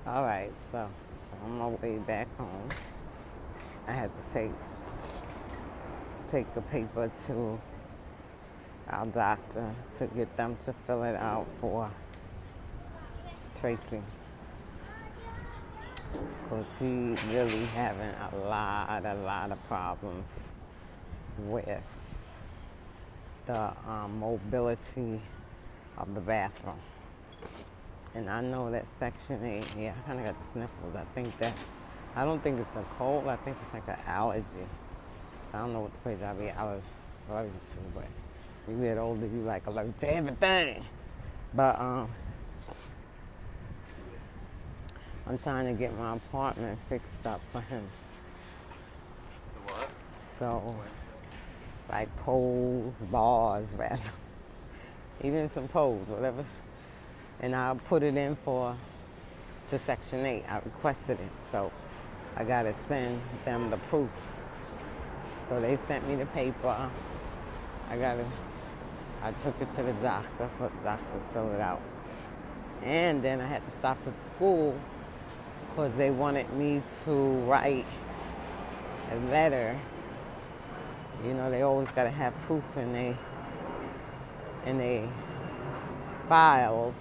All right, so on my way back home, I had to take the paper to our doctor to get them to fill it out for Tracy, because he really having a lot of problems with the mobility of the bathroom. And I know that Section 8, yeah, I kind of got sniffles. I don't think it's a cold. I think it's like an allergy. I don't know what the place I be allergic to, but when you get older, you like allergic to everything. But I'm trying to get my apartment fixed up for him. The what? So, like poles, bars, rather, even some poles, whatever. And I put it in to Section 8. I requested it, so I gotta send them the proof. So they sent me the paper. I gotta. I took it to the doctor for the doctor to fill it out. And then I had to stop to the school because they wanted me to write a letter. You know, they always got to have proof in they files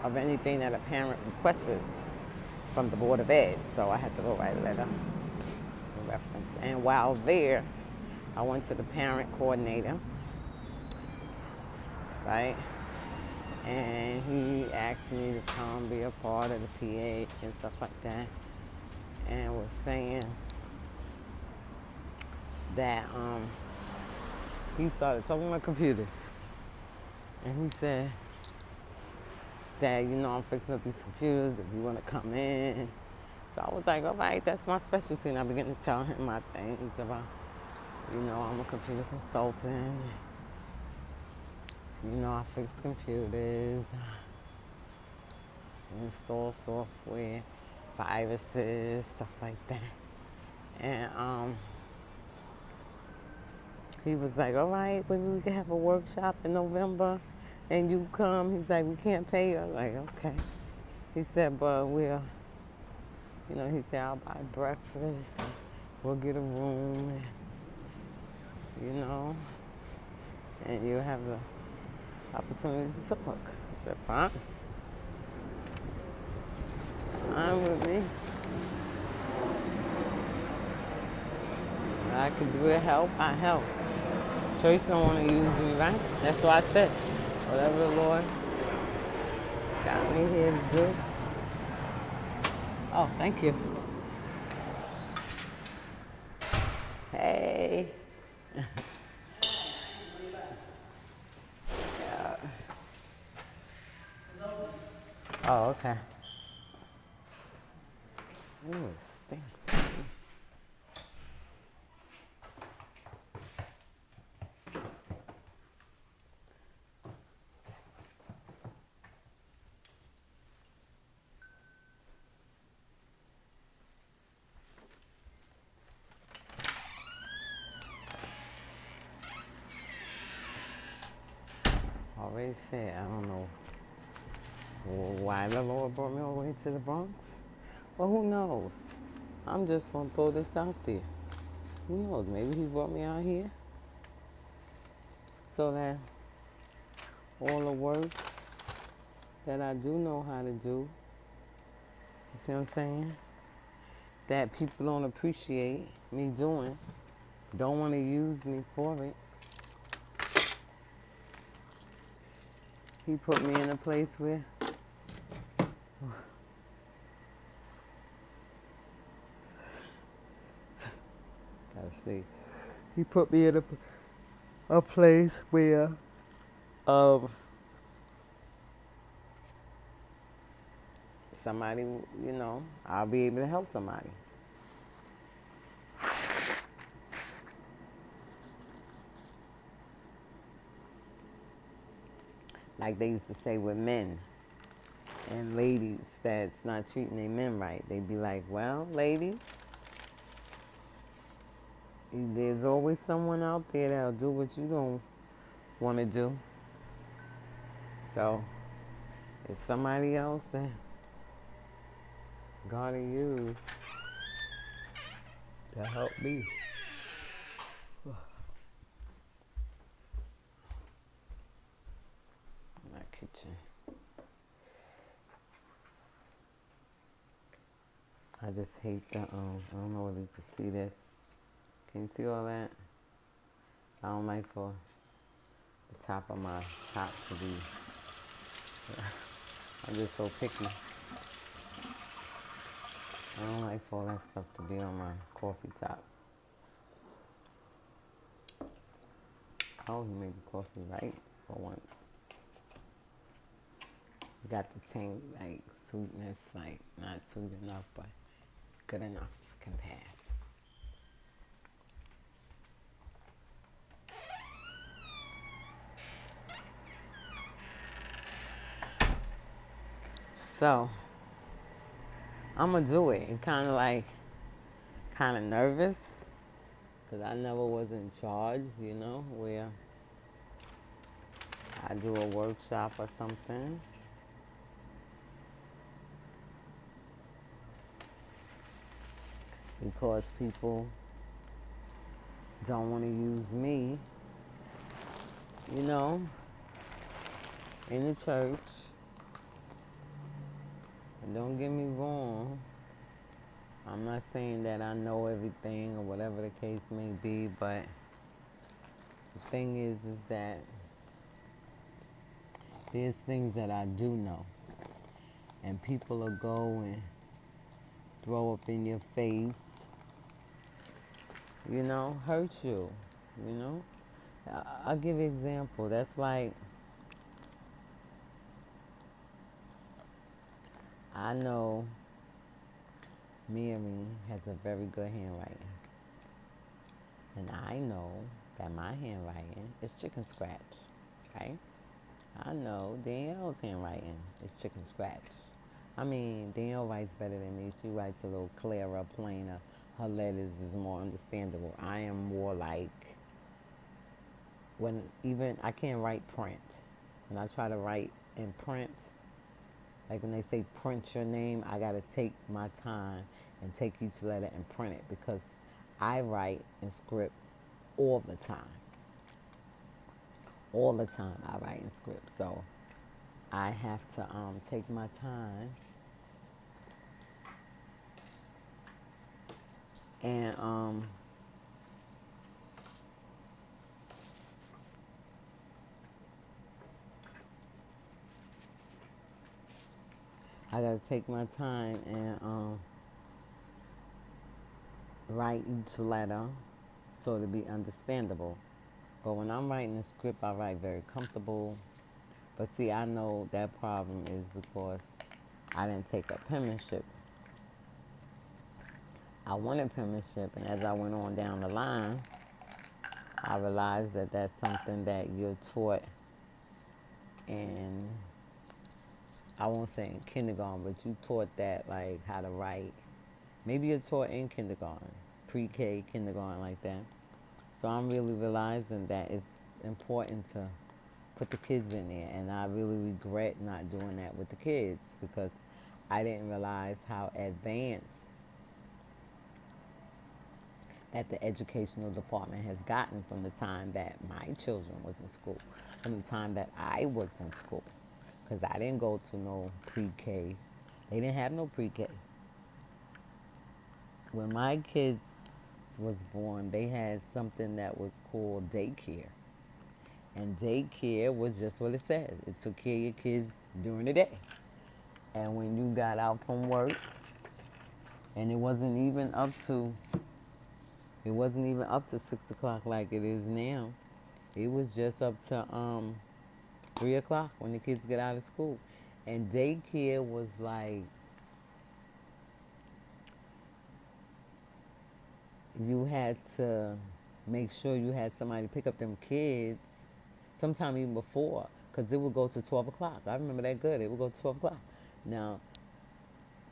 of anything that a parent requests from the Board of Ed. So I had to go write a letter in reference. And while there, I went to the parent coordinator, right? And he asked me to come be a part of the PA and stuff like that, and was saying that he started talking about computers, and he said that I'm fixing up these computers if you want to come in. So I was like, all right, that's my specialty, and I began to tell him my things about, I'm a computer consultant. I fix computers, install software, viruses, stuff like that. And he was like, all right, maybe we can have a workshop in November and you come. He's like, we can't pay you. I was like, okay. He said, but he said, I'll buy breakfast. We'll get a room, and you'll have the opportunity to talk. I said, fine. Fine with me. I could do to help, I help. Choice don't want to use me, right? That's what I said. Whatever the Lord got me here to do. Oh, thank you. Hey. Oh, okay. Ooh, it stinks. Already said, I don't know why the Lord brought me all the way to the Bronx. Well, who knows? I'm just going to throw this out there. Who knows? Maybe he brought me out here so that all the work that I do know how to do, you see what I'm saying? That people don't appreciate me doing, don't want to use me for it. He put me in a place where gotta see. He put me in a place where somebody, I'll be able to help somebody. Like they used to say with men and ladies that's not treating their men right. They'd be like, well, ladies, there's always someone out there that'll do what you don't want to do. So it's somebody else that gotta use to help me. My kitchen. I just hate the, I don't know whether you can see this. Can you see all that? I don't like for the top of my top to be, I'm just so picky. I don't like for all that stuff to be on my coffee top. Oh, he made the coffee right for once. Got the tangy, like, sweetness, like, not sweet enough, but good enough, can pass. So, I'm gonna do it. And kind of nervous, because I never was in charge, you know, where I do a workshop or something. Because people don't want to use me, you know, in the church. And don't get me wrong, I'm not saying that I know everything or whatever the case may be, but the thing is that there's things that I do know. And people will go and throw up in your face, you know, hurt you, you know. I'll give you an example. That's like, I know Mary has a very good handwriting. And I know that my handwriting is chicken scratch, right? I know Danielle's handwriting is chicken scratch. I mean, Danielle writes better than me. She writes a little clearer, plainer. Her letters is more understandable. I am more like, when even, I can't write print. When I try to write in print, like when they say print your name, I gotta take my time and take each letter and print it, because I write in script all the time. All the time I write in script. So I have to take my time and I gotta take my time and write each letter so it'll be understandable. But when I'm writing a script, I write very comfortable. But see, I know that problem is because I didn't take a penmanship. I wanted penmanship, and as I went on down the line, I realized that that's something that you're taught in, I won't say in kindergarten, but you taught that, like, how to write. Maybe you're taught in kindergarten, pre-K, kindergarten, like that. So I'm really realizing that it's important to put the kids in there, and I really regret not doing that with the kids, because I didn't realize how advanced that the educational department has gotten from the time that my children was in school, from the time that I was in school. Because I didn't go to no pre-K. They didn't have no pre-K. When my kids was born, they had something that was called daycare. And daycare was just what it said. It took care of your kids during the day. And when you got out from work, and it wasn't even up to 6 o'clock like it is now. It was just up to 3 o'clock when the kids get out of school. And daycare was like, you had to make sure you had somebody pick up them kids sometime even before, because it would go to 12 o'clock. I remember that good. It would go to 12 o'clock. Now,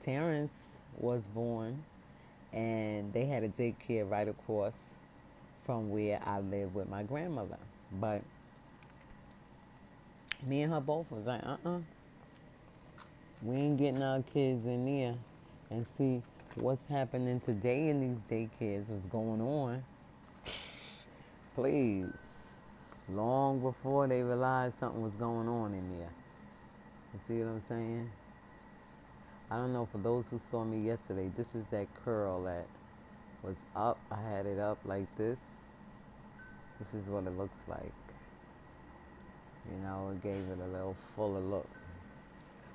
Terrence was born, and they had a daycare right across from where I lived with my grandmother. But me and her both was like, we ain't getting our kids in there And see what's happening today in these daycares, what's going on. Please, long before they realized something was going on in there. You see what I'm saying? I don't know, for those who saw me yesterday, this is that curl that was up. I had it up like this. This is what it looks like. You know, it gave it a little fuller look.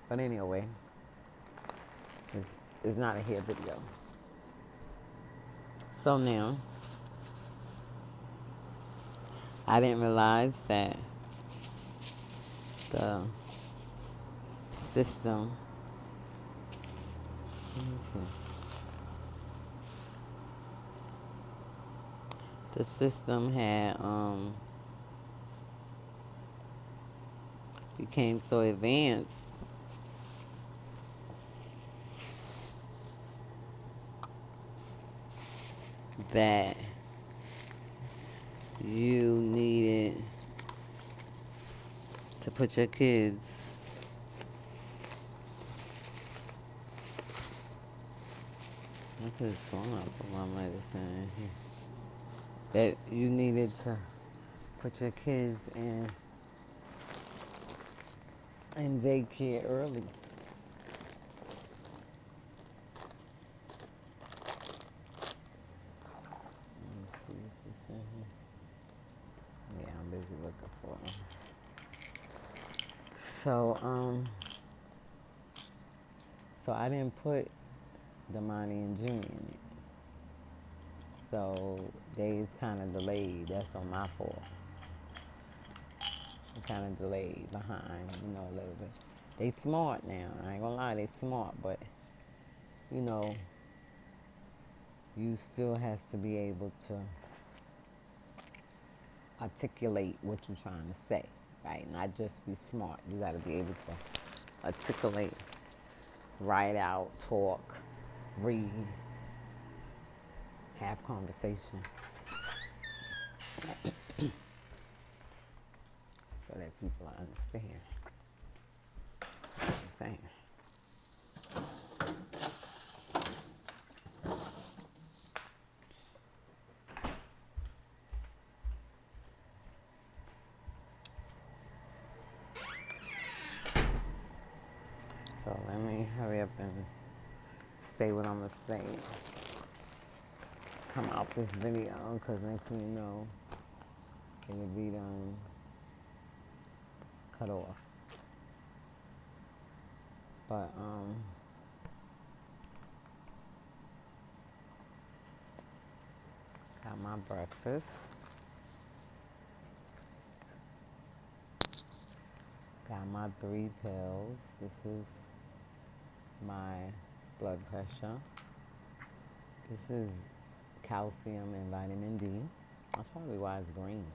But anyway, it's not a hair video. So now, I didn't realize that the system, had became so advanced that you needed to put your kids what's this song I put my medicine in here? That you needed to put your kids in daycare early. Let me see if it's in here. Yeah, I'm busy looking for it. So I didn't put Damani and Jimmy in it. So they kind of delayed. That's on my fault. Kind of delayed behind, a little bit. They smart now. I ain't gonna lie, they smart, but you still has to be able to articulate what you're trying to say, right? Not just be smart. You got to be able to articulate, write out, talk, read, have conversation, so that people understand what I'm saying. So let me hurry up and say what I'm going to say. Come out this video, because next thing you know, it'll be done cut off. But, got my breakfast. Got my 3 pills. This is my blood pressure. This is calcium and vitamin D. That's probably why it's green.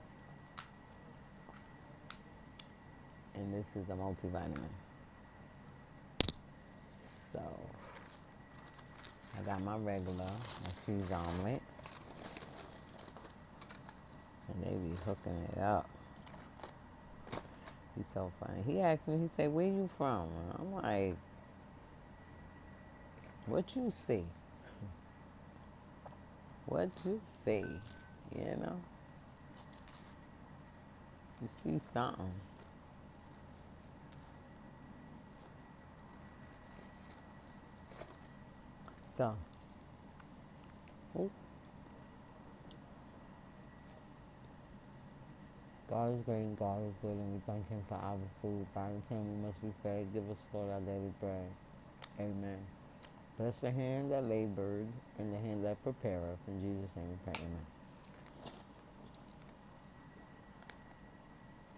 And this is a multivitamin. So, I got my regular, my cheese omelet. And they be hooking it up. He's so funny. He asked me, he said, "Where you from?" I'm like, "What you see?" What you see? You see something. So, God is great and God is good, and we thank Him for our food. By Him we must be fed. Give us, Lord, our daily bread. Amen. Bless the hand that labored and the hand that prepareth. In Jesus' name we pray. Amen.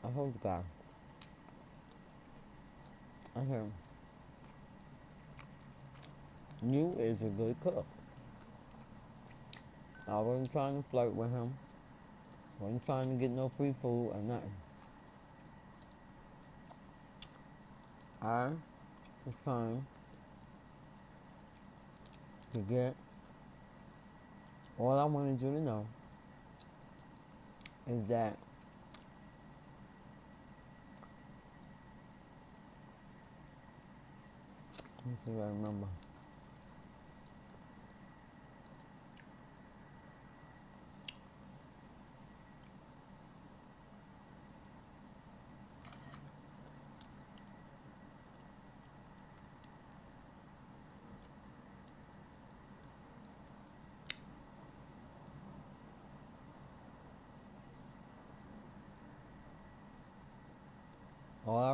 I hope God. I hear you is a good cook. I wasn't trying to flirt with him. Wasn't trying to get no free food or nothing. I was trying to get, all I wanted you to know is that let me see if I remember.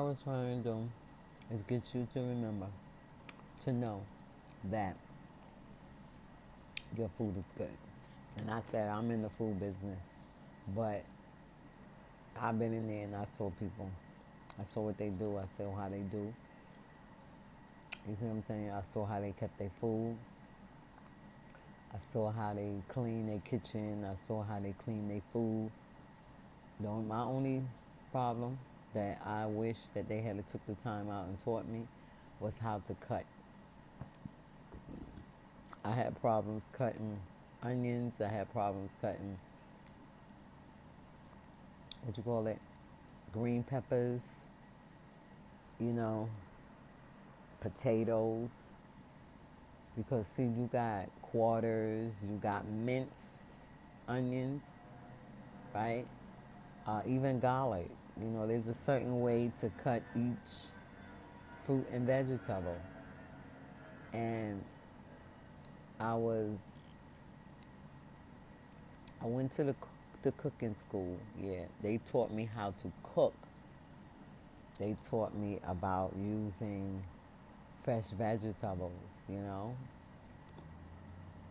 was trying to do is get you to remember, to know that your food is good. And I said, I'm in the food business, but I've been in there and I saw people. I saw what they do. I saw how they do. You see what I'm saying? I saw how they kept their food. I saw how they clean their kitchen. I saw how they clean their food. My only problem that I wish that they had took the time out and taught me was how to cut. I had problems cutting onions. I had problems cutting, what you call it, green peppers, you know, potatoes. Because see, you got quarters, you got minced onions, right? Even garlic. You know, there's a certain way to cut each fruit and vegetable. And I went to the cooking school. Yeah, they taught me how to cook. They taught me about using fresh vegetables, you know,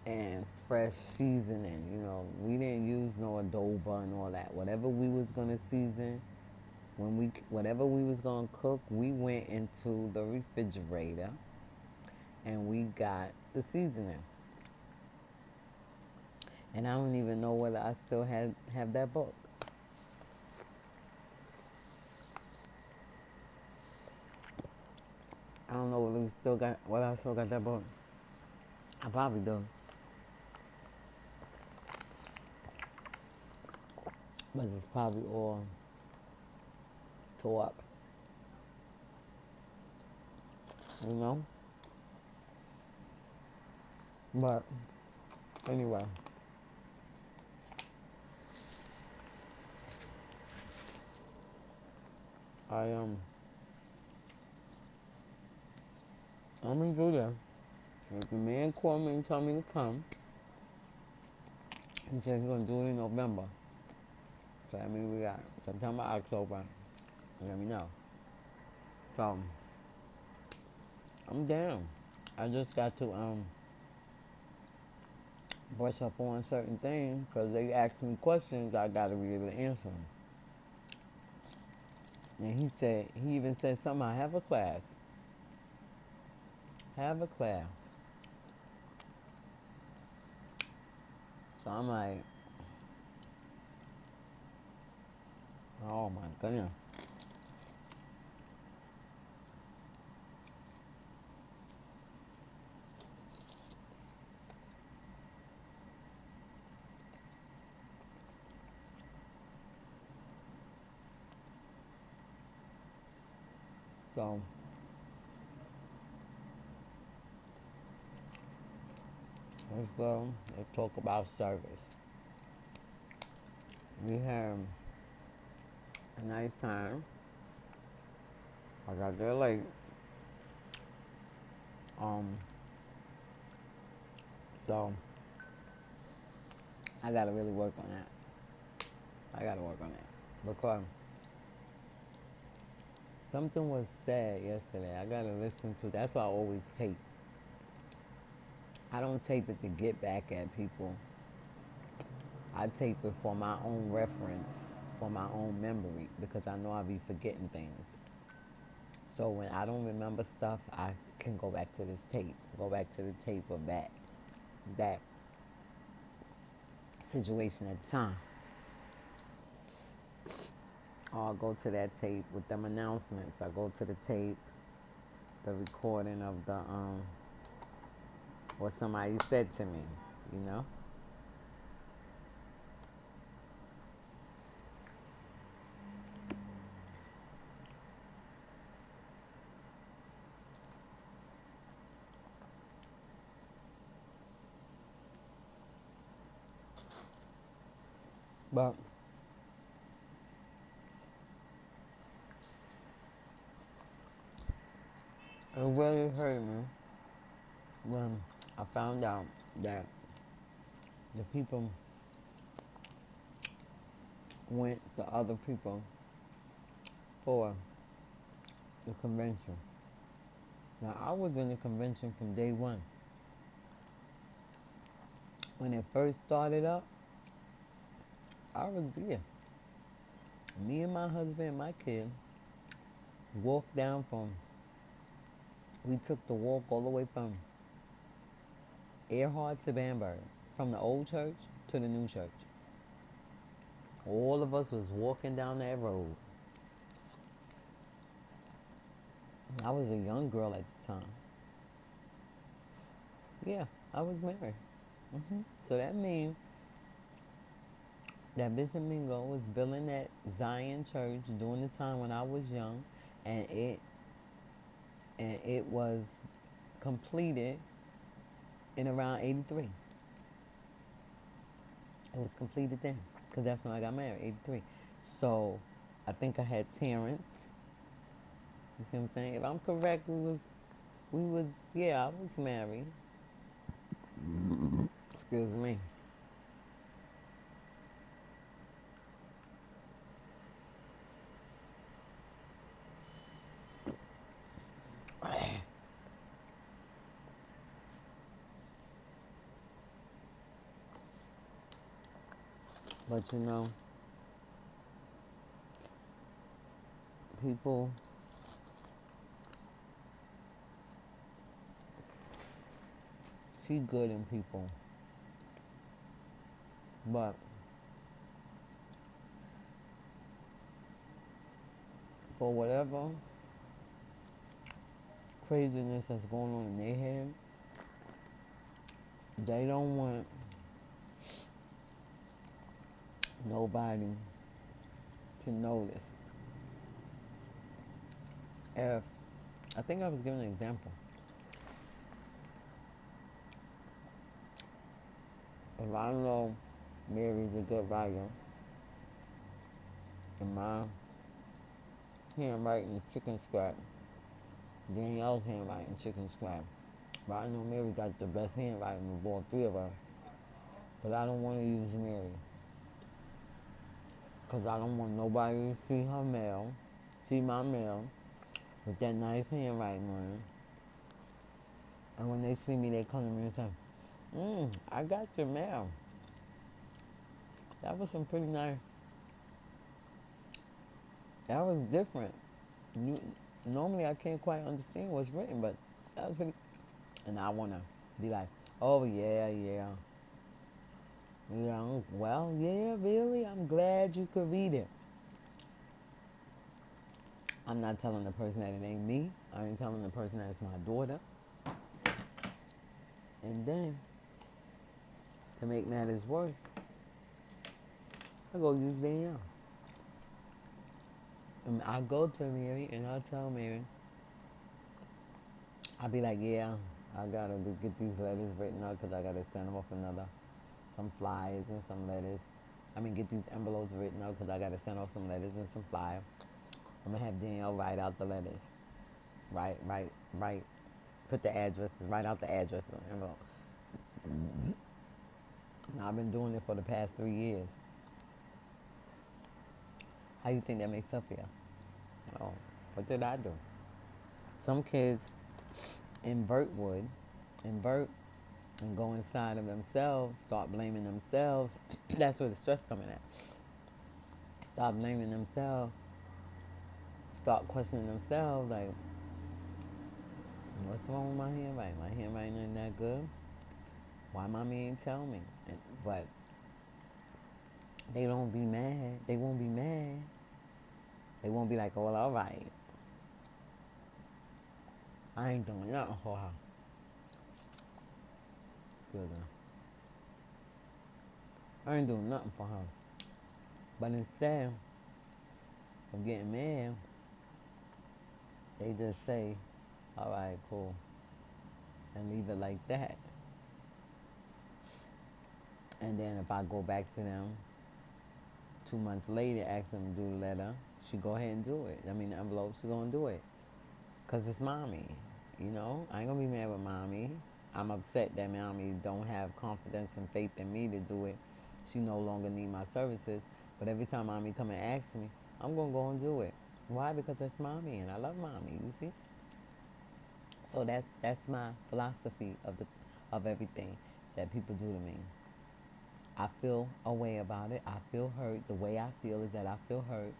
and fresh seasoning. You know, we didn't use no adobo and all that. Whatever we was gonna season, whatever we was gonna cook, we went into the refrigerator and we got the seasoning. And I don't even know whether I still have that book. I don't know whether I still got that book. I probably do. But it's probably all tore up. You know? But anyway. I'm gonna do that. If the man called me and told me to come, he said he's gonna do it in November. So that means we got September, October. Let me know. So I'm down. I just got to brush up on certain things because they ask me questions. I gotta be able to answer them. And he even said something. I have a class. Have a class. So I'm like, oh my goodness. So let's go. Let's talk about service. We had a nice time. I got there late. So I gotta really work on that. I gotta work on that because something was said yesterday. I gotta listen to. That's why I always tape. I don't tape it to get back at people. I tape it for my own reference, for my own memory, because I know I'll be forgetting things. So when I don't remember stuff, I can go back to this tape, go back to the tape of that situation at the time. Or I'll go to that tape with them announcements. I go to the tape, the recording of what somebody said to me, you know? But it really hurt me when I found out that the people went to other people for the convention. Now, I was in the convention from day one. When it first started up, I was there. Me and my husband and my kid walked down from, we took the walk all the way from Earhart to Bamberg, from the old church to the new church. All of us was walking down that road. I was a young girl at the time. Yeah, I was married. So that means that Bishop Mingo was building that Zion Church during the time when I was young, and it was completed in around '83. It was completed then, because that's when I got married, '83. So I think I had Terrence. You see what I'm saying? If I'm correct, yeah, I was married. Excuse me. But you know, people see good in people, but for whatever craziness that's going on in their head, they don't want nobody to notice. If I think I was giving an example. If I know Mary's a good writer and my handwriting is chicken scratch, Danielle's handwriting chicken scratch. But I know Mary got the best handwriting of all three of us. But I don't want to use Mary. Because I don't want nobody to see her mail, see my mail, with that nice handwriting on it. And when they see me, they come to me and say, I got your mail. That was some pretty nice. That was different. You, normally I can't quite understand what's written, but that was pretty. And I want to be like, oh, yeah, yeah. Yeah, well, yeah, really? I'm glad you could read it. I'm not telling the person that it ain't me. I ain't telling the person that it's my daughter. And then, to make matters worse, I go use Danielle. And I go to Mary and I tell Mary, I'll be like, yeah, I gotta get these letters written out because I gotta send them off some flyers and some letters. Get these envelopes written out because I gotta send off some letters and some flyers. I'm gonna have Danielle write out the letters. Write. Put the addresses, write out the address on the envelope. Now I've been doing it for the past 3 years. How do you think that makes her feel? Oh, what did I do? Some kids invert and go inside of themselves, start blaming themselves. That's where the stress coming at. Start blaming themselves, start questioning themselves, like, what's wrong with my handwriting? My handwriting ain't that good. Why mommy ain't tell me? But they don't be mad. They won't be mad. They won't be like, oh, well, all right. I ain't doing nothing for her. Excuse me. I ain't doing nothing for her. But instead of getting mad, they just say, all right, cool, and leave it like that. And then if I go back to them 2 months later, ask them to do the letter, she go ahead and do it. The envelope, she gonna do it. Because it's mommy, I ain't gonna be mad with mommy. I'm upset that mommy don't have confidence and faith in me to do it. She no longer need my services. But every time mommy come and ask me, I'm gonna go and do it. Why? Because that's mommy, and I love mommy. You see. So that's my philosophy of everything that people do to me. I feel a way about it. I feel hurt. The way I feel is that I feel hurt.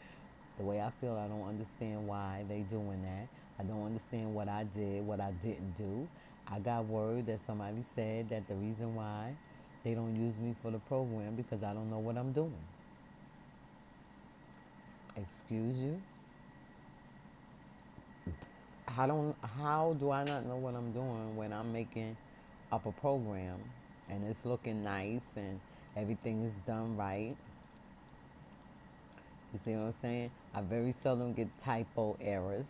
The way I feel, I don't understand why they doing that. I don't understand what I did, what I didn't do. I got word that somebody said that the reason why they don't use me for the program because I don't know what I'm doing. Excuse you? How do I not know what I'm doing when I'm making up a program and it's looking nice and everything is done right? You see what I'm saying? I very seldom get typo errors.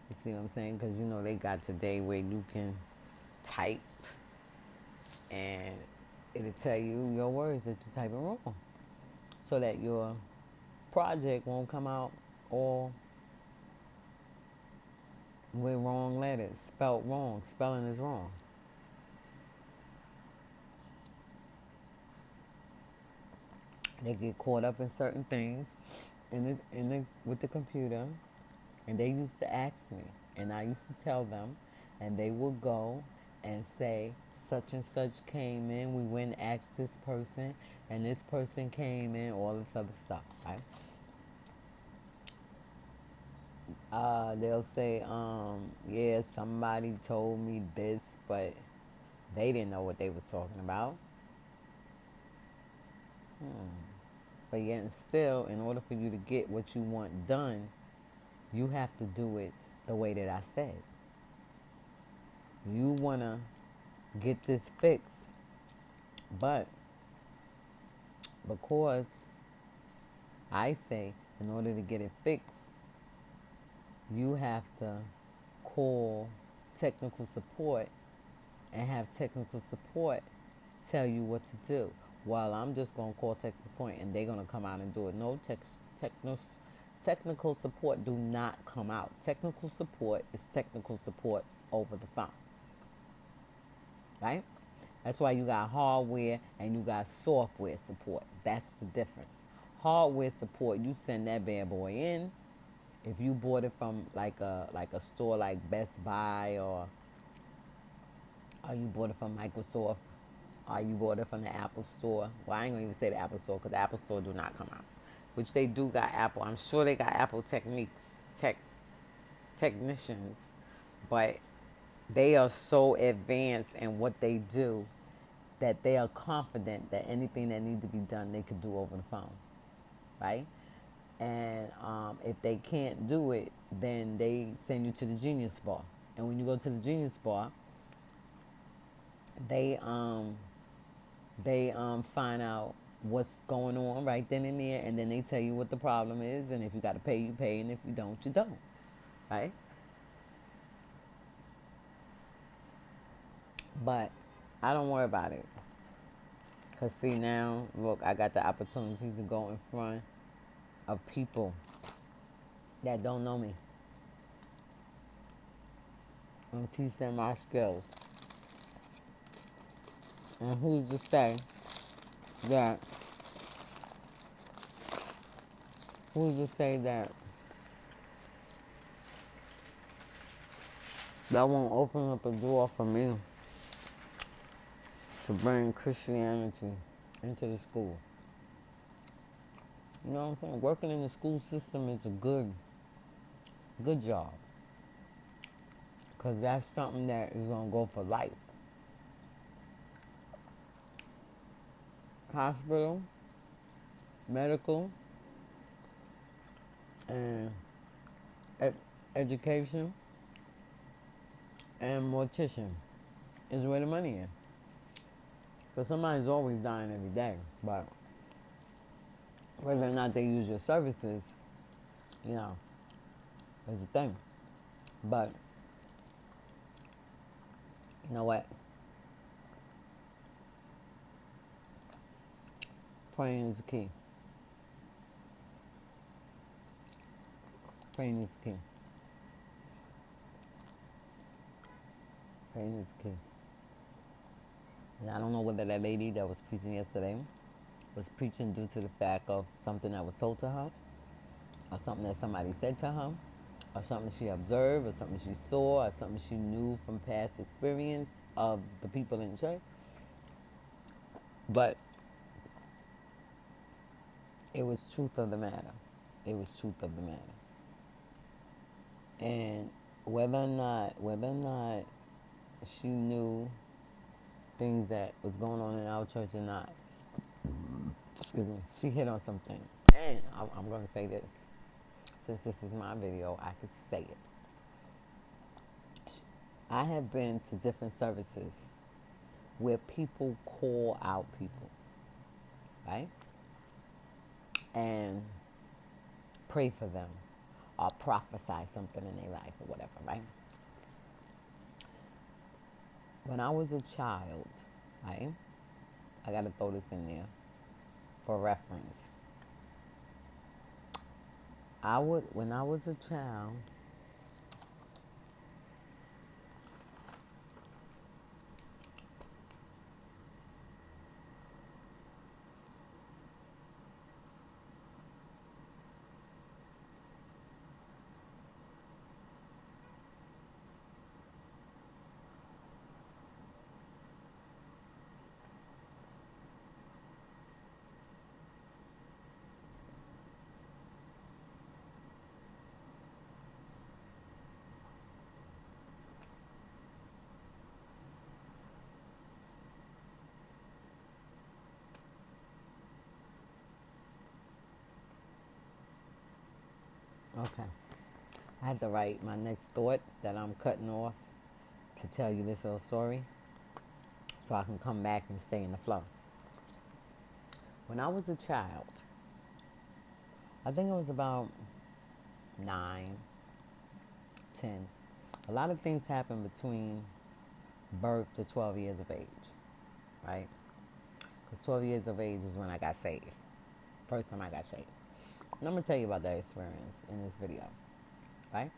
You see what I'm saying? Because you know they got today where you can type and it'll tell you your words that you're typing wrong, so that your project won't come out all with wrong letters, spelt wrong. Spelling is wrong. They get caught up in certain things with the computer, and they used to ask me, and I used to tell them, and they would go and say, such and such came in. We went and asked this person, and this person came in. All this other stuff, right? They'll say, yeah, somebody told me this, but they didn't know what they was talking about. But yet and still, in order for you to get what you want done, you have to do it the way that I said. You want to get this fixed, but because I say in order to get it fixed, you have to call technical support and have technical support tell you what to do. While I'm just going to call technical support and they're going to come out and do it. No, technical support do not come out. Technical support is technical support over the phone. Right? That's why you got hardware and you got software support. That's the difference. Hardware support, you send that bad boy in. If you bought it from like a store like Best Buy, or you bought it from Microsoft, or you bought it from the Apple Store. Well, I ain't gonna even say the Apple Store because the Apple Store do not come out. Which they do got Apple. I'm sure they got Apple technicians, but they are so advanced in what they do that they are confident that anything that needs to be done, they could do over the phone, right? And if they can't do it, then they send you to the Genius Bar. And when you go to the Genius Bar, they find out what's going on right then and there, and then they tell you what the problem is, and if you got to pay, you pay, and if you don't, you don't, right? But I don't worry about it. Because see now, look, I got the opportunity to go in front of people that don't know me and teach them my skills. And who's to say that, who's to say that that won't open up a door for me to bring Christianity into the school? You know what I'm saying? Working in the school system is a good job. Because that's something that is going to go for life. Hospital, medical, and education, and mortician is where the money is. Because somebody's always dying every day. But whether or not they use your services, you know, is a thing. But you know what? Praying is the key. Praying is the key. Praying is the key. And I don't know whether that lady that was preaching yesterday was preaching due to the fact of something that was told to her, or something that somebody said to her, or something she observed, or something she saw, or something she knew from past experience of the people in church. But it was truth of the matter. It was truth of the matter. And whether or not she knew things that was going on in our church or not, excuse me, she hit on something. And I'm going to say this. Since this is my video, I could say it. I have been to different services where people call out people, right? And pray for them or prophesy something in their life or whatever, right? When I was a child, right? I got to throw this in there for reference. When I was a child, okay, I had to write my next thought that I'm cutting off to tell you this little story so I can come back and stay in the flow. When I was a child, I think it was about 9, 10. A lot of things happen between birth to 12 years of age, right? Because 12 years of age is when I got saved. First time I got saved. And I'm going to tell you about that experience in this video, right?